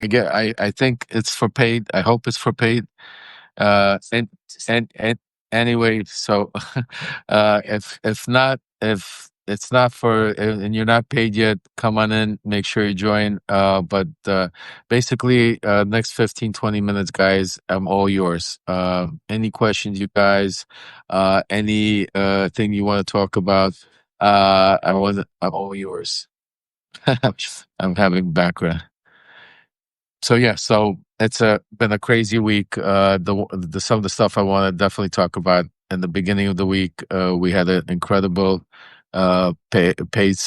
I think it's for paid. I hope it's for paid. And anyway, so if not, if it's not for and you're not paid yet, come on in, make sure you join. But basically, next 15-20 minutes, guys, I'm all yours. Any questions, you guys? Any thing you want to talk about? I'm all yours. I'm having background. So yeah, so it's been a crazy week. The some of the stuff I want to definitely talk about in the beginning of the week. We had an incredible paid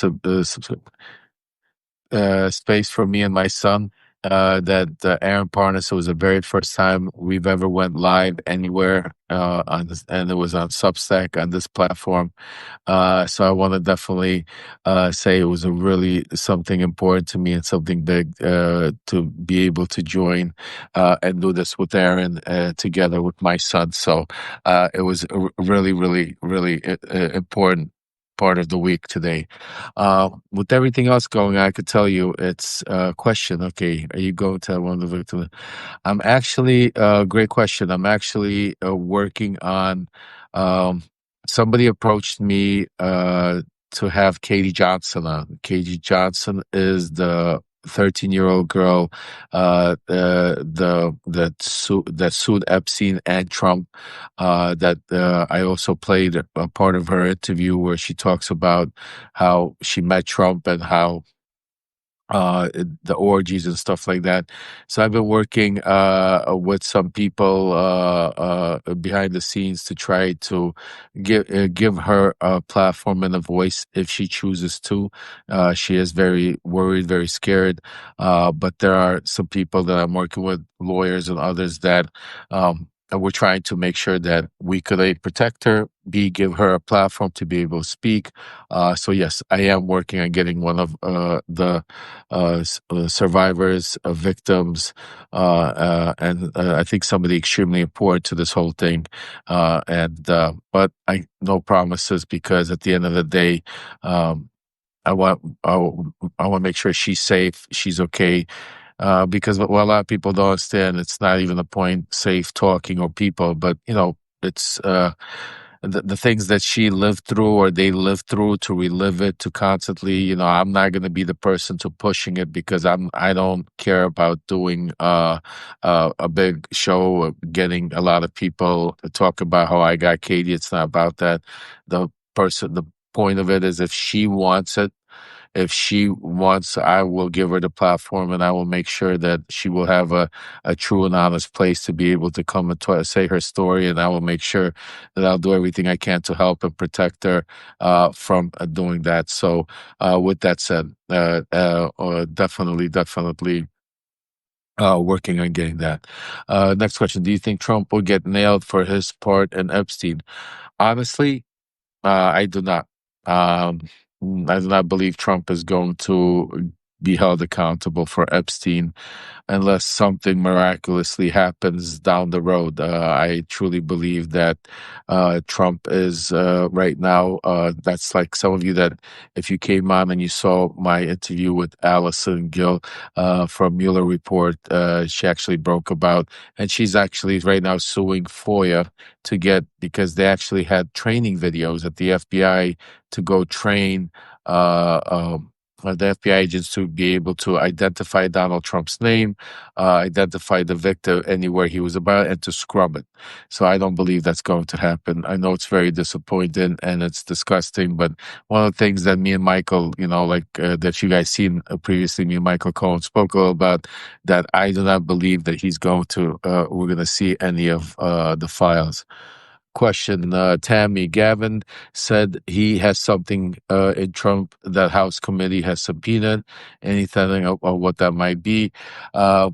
space for me and my son. That Aaron Parnas, it was the very first time we've ever went live anywhere on this, and it was on Substack on this platform. So I want to definitely say it was a really something important to me and something big to be able to join and do this with Aaron together with my son. So it was a really, really, really important part of the week today. With everything else going on, I could tell you it's a question. Okay, are you going to one of the victims? I'm actually, great question. I'm actually working on. Um, Somebody approached me to have Katie Johnson on. Katie Johnson is the 13-year-old girl that sued Epstein and Trump. That I also played a part of her interview where she talks about how she met Trump and how the orgies and stuff like that. So I've been working with some people behind the scenes to try to give her a platform and a voice if she chooses to. She is very worried, very scared. But there are some people that I'm working with, lawyers and others that. And we're trying to make sure that we could A, protect her, B, give her a platform to be able to speak. So yes, I am working on getting one of the survivors, victims, and I think somebody extremely important to this whole thing. But I no promises because at the end of the day, I want I, I want to make sure she's safe, she's okay. Because what a lot of people don't understand, it's not even the point safe talking or people, but it's the things that she lived through or they lived through to relive it to constantly I'm not going to be the person to pushing it because I don't care about doing a big show getting a lot of people to talk about how I got Katie. It's not about that. The point of it is if she wants it, if she wants, I will give her the platform and I will make sure that she will have a true and honest place to be able to come and say her story. And I will make sure that I'll do everything I can to help and protect her from doing that. So, with that said, definitely working on getting that. Next question. Do you think Trump will get nailed for his part in Epstein? Honestly, I do not. Um, I do not believe Trump is going to be held accountable for Epstein unless something miraculously happens down the road. I truly believe that Trump is right now. That's like some of you that if you came on and you saw my interview with Allison Gill from Mueller Report, she actually broke about, and she's actually right now suing FOIA to get because they actually had training videos at the FBI to go train. The FBI agents to be able to identify Donald Trump's name, identify the victim anywhere he was about, and to scrub it. So I don't believe that's going to happen. I know it's very disappointing and it's disgusting, but one of the things that me and Michael, that you guys seen previously, me and Michael Cohen spoke a little about, that I do not believe that we're going to see any of the files. Question, Tammy. Gavin said he has something in Trump that House committee has subpoenaed. Anything of what that might be? Uh,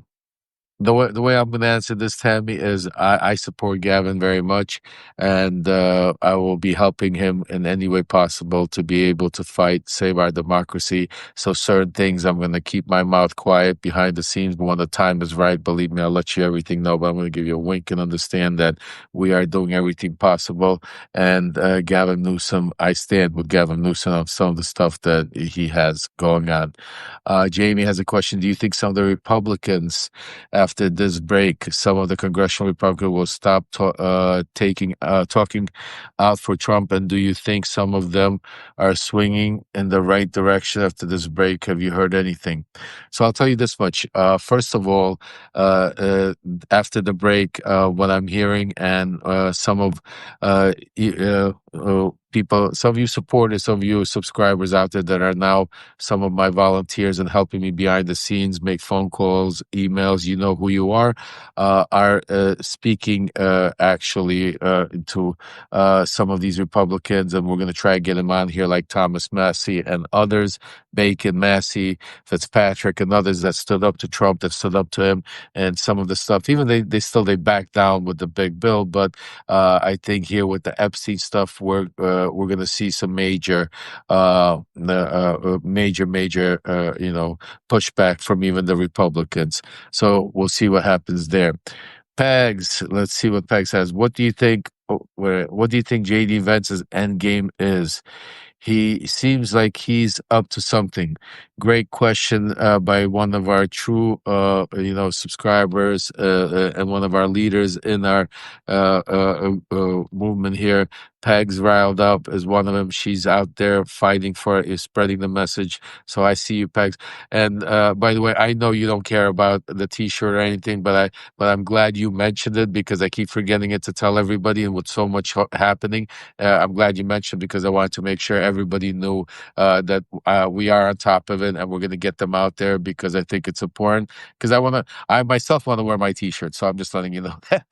the way I'm going to answer this, Tammy, is I support Gavin very much, and I will be helping him in any way possible to be able to fight, save our democracy. So certain things I'm going to keep my mouth quiet behind the scenes, but when the time is right, believe me, I'll let you everything know. But I'm going to give you a wink and understand that we are doing everything possible. And Gavin Newsom, I stand with Gavin Newsom on some of the stuff that he has going on. Jamie has a question. Do you think some of the Republicans after this break, some of the congressional Republicans will stop talking out for Trump? And do you think some of them are swinging in the right direction after this break? Have you heard anything? So I'll tell you this much. First of all, uh, uh, after the break, what I'm hearing and some of people, some of you supporters, some of you subscribers out there that are now some of my volunteers and helping me behind the scenes, make phone calls, emails, you know who you are speaking actually to some of these Republicans, and we're going to try to get them on here, like Thomas Massey and others, Bacon, Massey, Fitzpatrick, and others that stood up to Trump, that stood up to him, and some of the stuff. Even they backed down with the big bill, but I think here with the Epstein stuff, we're going to see some major pushback from even the Republicans. So we'll see what happens there. Pegs, let's see what Pegs has. What do you think? What do you think JD Vance's end game is? He seems like he's up to something. Great question by one of our true, subscribers and one of our leaders in our movement here. Pegs riled up is one of them. She's out there fighting for it, is spreading the message. So I see you, Pegs. And by the way, I know you don't care about the T-shirt or anything, but I'm glad you mentioned it because I keep forgetting it to tell everybody. And with so much happening, I'm glad you mentioned because I wanted to make sure everybody knew that we are on top of it and we're going to get them out there because I think it's important. Because I myself want to wear my T-shirt, so I'm just letting you know that.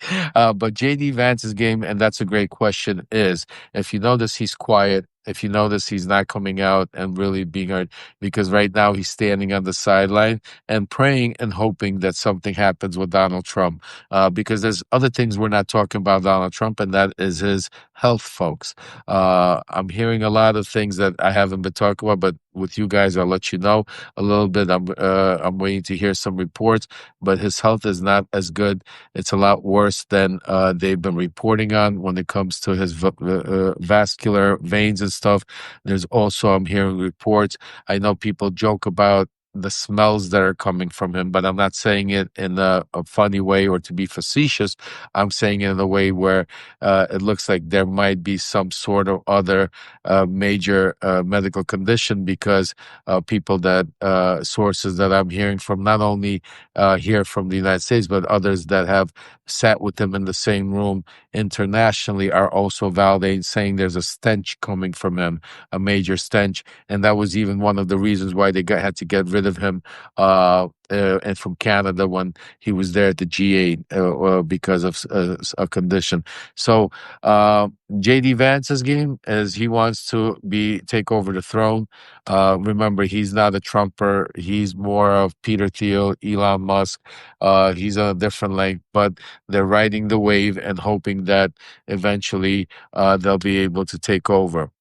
But JD Vance's game, and that's a great question, is if you notice he's quiet. If you notice, he's not coming out and really being heard because right now he's standing on the sideline and praying and hoping that something happens with Donald Trump. Because there's other things we're not talking about Donald Trump, and that is his health, folks. I'm hearing a lot of things that I haven't been talking about, but with you guys, I'll let you know a little bit. I'm waiting to hear some reports, but his health is not as good. It's a lot worse than they've been reporting on when it comes to his vascular veins and stuff. There's also I'm hearing reports. I know people joke about the smells that are coming from him, but I'm not saying it in a funny way or to be facetious. I'm saying it in a way where it looks like there might be some sort of other major medical condition because people that sources that I'm hearing from, not only here from the United States, but others that have sat with him in the same room internationally are also validating, saying there's a stench coming from him, a major stench. And that was even one of the reasons why had to get rid of him and from Canada when he was there at the G8 because of a condition. So JD Vance's game is he wants to take over the throne. Remember, he's not a Trumper. He's more of Peter Thiel, Elon Musk. He's on a different length, but they're riding the wave and hoping that eventually they'll be able to take over.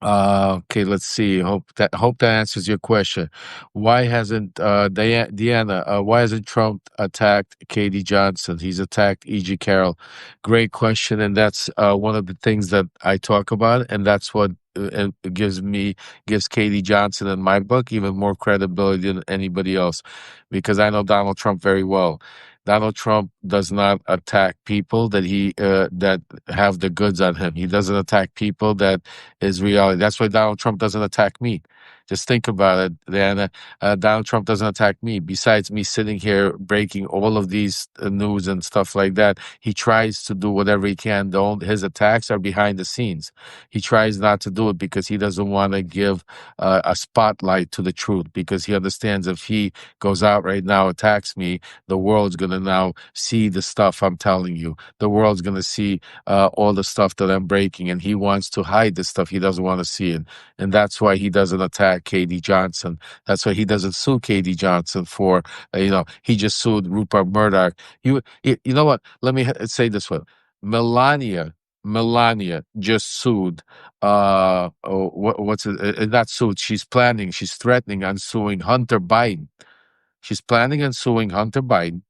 Okay, let's see. Hope that answers your question. Why hasn't Deanna? Why hasn't Trump attacked Katie Johnson? He's attacked E.G. Carroll. Great question, and that's one of the things that I talk about, and that's what it gives Katie Johnson in my book even more credibility than anybody else, because I know Donald Trump very well. Donald Trump does not attack people that have the goods on him. He doesn't attack people that is reality. That's why Donald Trump doesn't attack me. Just think about it, Diana. Donald Trump doesn't attack me. Besides me sitting here breaking all of these news and stuff like that, he tries to do whatever he can. His attacks are behind the scenes. He tries not to do it because he doesn't want to give a spotlight to the truth, because he understands if he goes out right now, attacks me, the world's going to now see the stuff I'm telling you. The world's going to see all the stuff that I'm breaking, and he wants to hide the stuff. He doesn't want to see it. And that's why he doesn't attack attack KD Johnson. That's why he doesn't sue KD Johnson for, he just sued Rupert Murdoch. You know what? Let me say this one. Melania, Melania just sued. What's it? Not sued. She's threatening on suing Hunter Biden. She's planning on suing Hunter Biden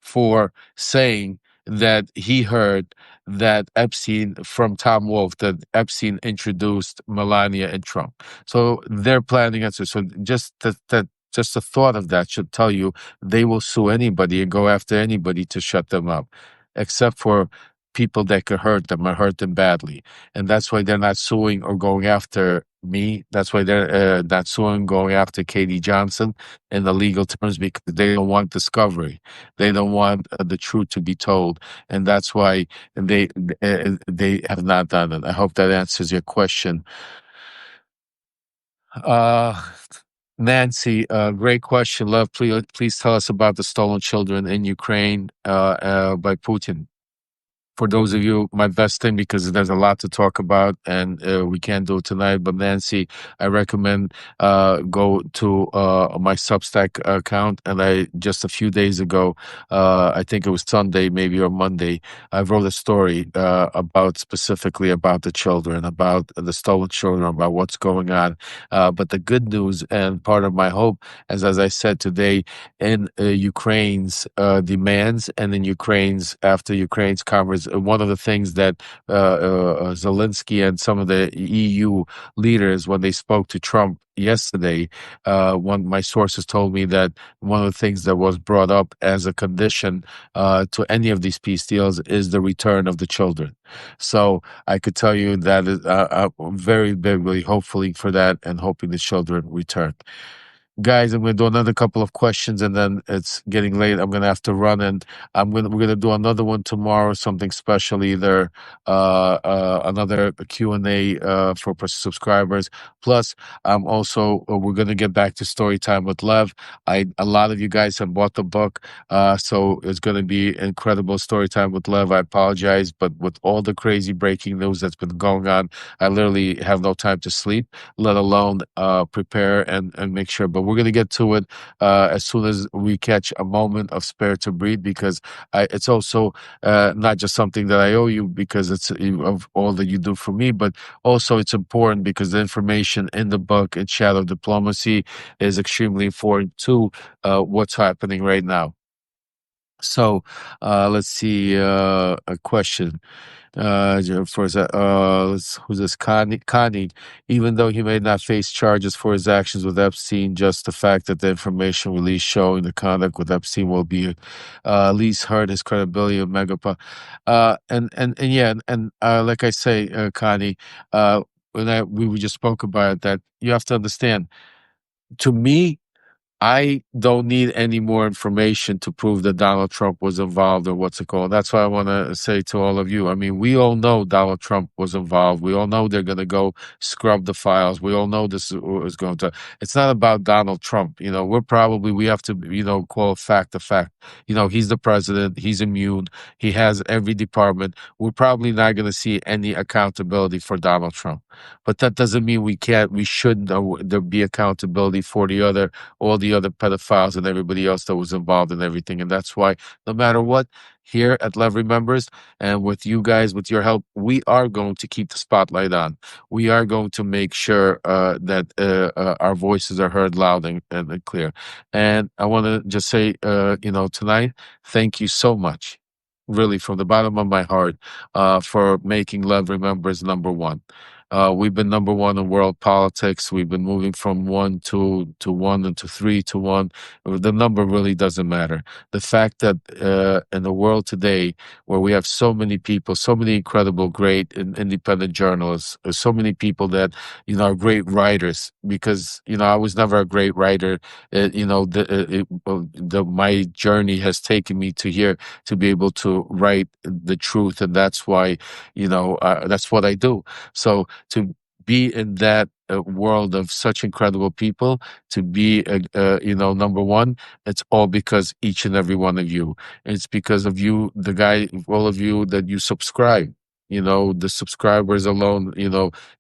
for saying that he heard that Epstein from Tom Wolfe, that Epstein introduced Melania and Trump. So they're planning it. So just just the thought of that should tell you they will sue anybody and go after anybody to shut them up, except for people that could hurt them or hurt them badly. And that's why they're not suing or going after me. That's why they're not suing, going after Katie Johnson in the legal terms, because they don't want discovery. They don't want the truth to be told, and that's why they have not done it. I hope that answers your question. Uh, Nancy, great question. Love, please tell us about the stolen children in Ukraine by Putin. For those of you, my best thing, because there's a lot to talk about and we can't do it tonight. But Nancy, I recommend go to my Substack account. And I just a few days ago, I think it was Sunday, maybe, or Monday, I wrote a story about specifically about the children, about the stolen children, about what's going on. But the good news and part of my hope, as I said today, in Ukraine's demands and in Ukraine's after Ukraine's conference, one of the things that Zelensky and some of the EU leaders, when they spoke to Trump yesterday, one my sources told me that one of the things that was brought up as a condition to any of these peace deals is the return of the children. So I could tell you that I'm very bigly hopefully for that and hoping the children return. Guys, I'm going to do another couple of questions, and then it's getting late. I'm going to have to run, and we're going to do another one tomorrow, something special, either another Q&A for subscribers. Plus, also we're going to get back to story time with Lev. A lot of you guys have bought the book, so it's going to be incredible story time with Lev. I apologize, but with all the crazy breaking news that's been going on, I literally have no time to sleep, let alone prepare and make sure. But we're going to get to it as soon as we catch a moment of spare to breathe, because it's also not just something that I owe you because it's of all that you do for me, but also it's important because the information in the book in Shadow Diplomacy is extremely important to what's happening right now. So let's see a question. Who's this? Connie, even though he may not face charges for his actions with Epstein, just the fact that the information released showing the conduct with Epstein will be at least hurt his credibility of Megapa. And yeah, and like I say, Connie, we just spoke about it, that you have to understand. To me, I don't need any more information to prove that Donald Trump was involved, or what's it called. That's why I want to say to all of you. I mean, we all know Donald Trump was involved. We all know they're going to go scrub the files. We all know this is going to. It's not about Donald Trump. We have to, call fact a fact. He's the president. He's immune. He has every department. We're probably not going to see any accountability for Donald Trump. But that doesn't mean we shouldn't, there be accountability for all the other pedophiles and everybody else that was involved in everything. And that's why, no matter what, here at Love Remembers, and with you guys, with your help, we are going to keep the spotlight on. We are going to make sure that our voices are heard loud and clear. And I want to just say, tonight, thank you so much, really, from the bottom of my heart, for making Love Remembers number one. We've been number one in world politics. We've been moving from one to one and to three to one. The number really doesn't matter. The fact that in the world today, where we have so many people, so many incredible, great independent journalists, so many people that are great writers. Because I was never a great writer. My journey has taken me to here to be able to write the truth, and that's why that's what I do. So to be in that world of such incredible people, to be number one, it's all because each and every one of you. It's because of you, all of you that you subscribe. the subscribers alone,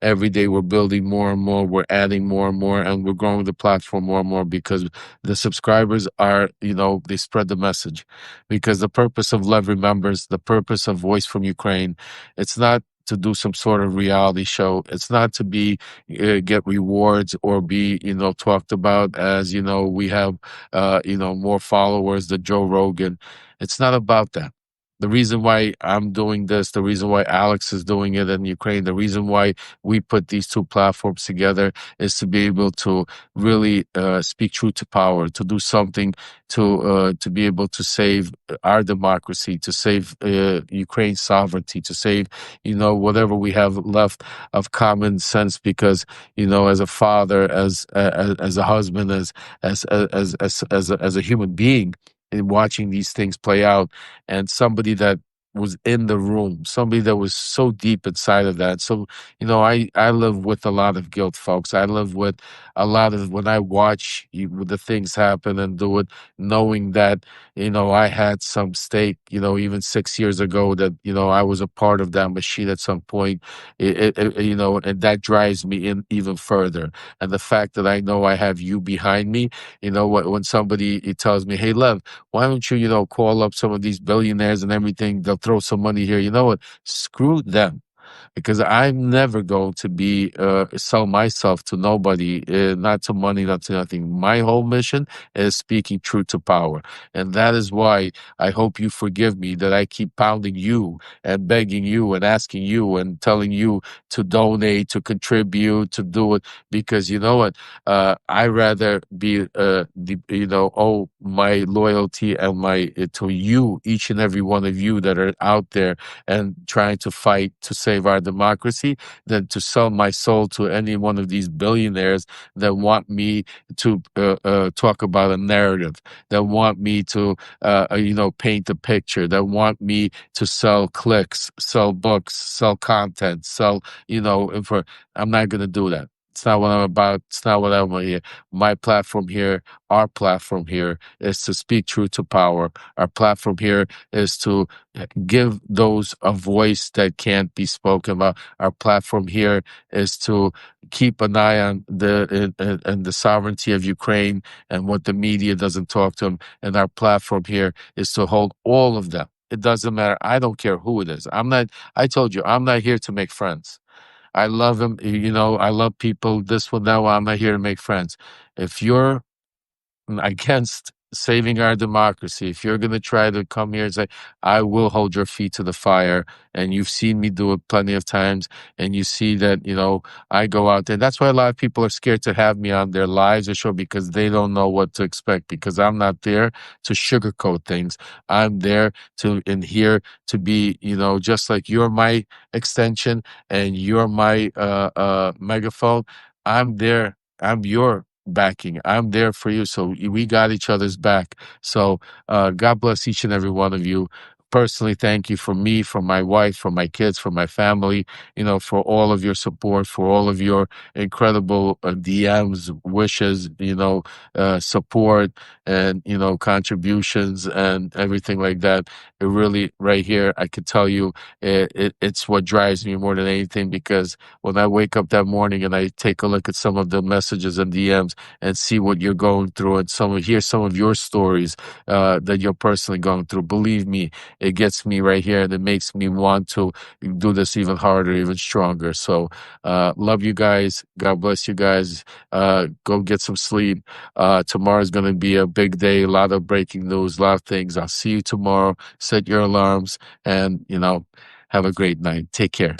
every day we're building more and more, we're adding more and more, and we're growing the platform more and more because the subscribers are, they spread the message. Because the purpose of Lev Remembers, the purpose of Voice from Ukraine, it's not to do some sort of reality show. It's not to be get rewards or be talked about as we have more followers than Joe Rogan. It's not about that. The reason why I'm doing this, the reason why Alex is doing it in Ukraine, the reason why we put these two platforms together is to be able to really speak truth to power, to do something to be able to save our democracy, to save Ukraine's sovereignty, to save whatever we have left of common sense. Because as a father, as a husband, as a human being, in watching these things play out, and somebody that was in the room, somebody that was so deep inside of that. So, I live with a lot of guilt, folks. I live with a lot of when I watch the things happen and do it, knowing that, I had some stake, even 6 years ago that, I was a part of that machine at some point, and that drives me in even further. And the fact that I know I have you behind me, when somebody he tells me, hey, Lev, why don't you, call up some of these billionaires and everything? They'll throw some money here. You know what? Screw them, because I'm never going to be sell myself to nobody, not to money, not to nothing. My whole mission is speaking truth to power, and that is why I hope you forgive me that I keep pounding you and begging you and asking you and telling you to donate, to contribute, to do it, because you know what? I rather be, owe my loyalty and my to you, each and every one of you that are out there and trying to fight to save our democracy, than to sell my soul to any one of these billionaires that want me to talk about a narrative, that want me to, paint a picture, that want me to sell clicks, sell books, sell content, sell, for. I'm not going to do that. It's not what I'm about. It's not what I'm here. My platform here, our platform here is to speak truth to power. Our platform here is to give those a voice that can't be spoken about. Our platform here is to keep an eye on and the sovereignty of Ukraine and what the media doesn't talk to them. And our platform here is to hold all of them. It doesn't matter. I don't care who it is. I'm not. I told you, I'm not here to make friends. I love him. I love people. This one, that one. I'm not here to make friends. If you're against saving our democracy, if you're going to try to come here and say, I will hold your feet to the fire, and you've seen me do it plenty of times, and you see that, I go out there. That's why a lot of people are scared to have me on their lives or show, because they don't know what to expect, because I'm not there to sugarcoat things. I'm there in here to be, just like you're my extension and you're my megaphone. I'm there. I'm your backing. I'm there for you. So we got each other's back. So God bless each and every one of you. Personally, thank you for me, for my wife, for my kids, for my family, for all of your support, for all of your incredible DMs, wishes, support, and, contributions and everything like that. It really, right here, I could tell you, it's what drives me more than anything, because when I wake up that morning and I take a look at some of the messages and DMs and see what you're going through, and hear some of your stories that you're personally going through, believe me, it gets me right here, and it makes me want to do this even harder, even stronger. So love you guys. God bless you guys. Go get some sleep. Tomorrow's going to be a big day, a lot of breaking news, a lot of things. I'll see you tomorrow. Set your alarms, and have a great night. Take care.